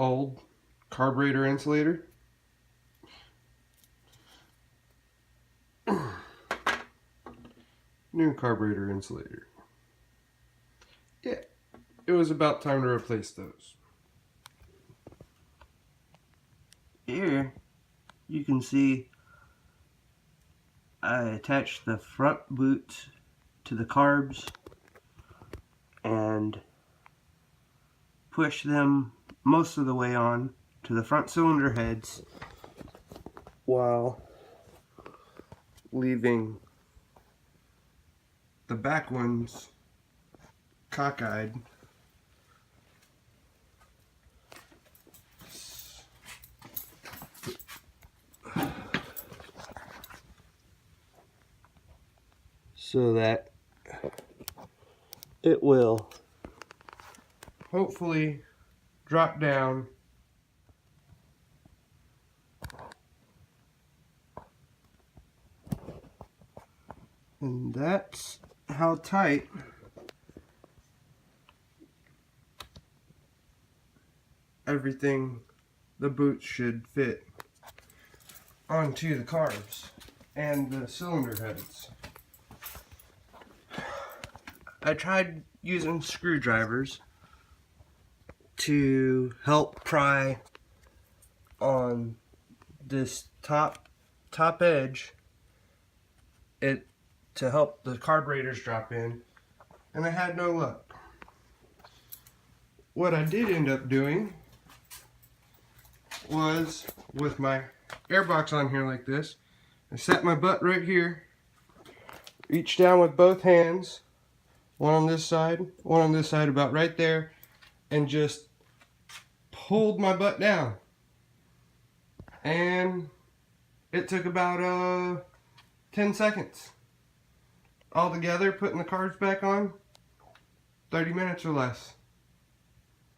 old carburetor insulator. New carburetor insulator. Yeah, it was about time to replace those. Here you can see I attached the front boot to the carbs and pushed them most of the way on to the front cylinder heads while leaving the back ones cockeyed. So that it will hopefully drop down and that's how tight everything the boots should fit onto the carbs and the cylinder heads. I tried using screwdrivers to help pry on this top edge to help the carburetors drop in, and I had no luck. What I did end up doing was, with my airbox on here like this, I set my butt right here, reach down with both hands, one on this side, one on this side, about right there, and just pulled my butt down. And it took about 10 seconds. All together, putting the carbs back on, 30 minutes or less.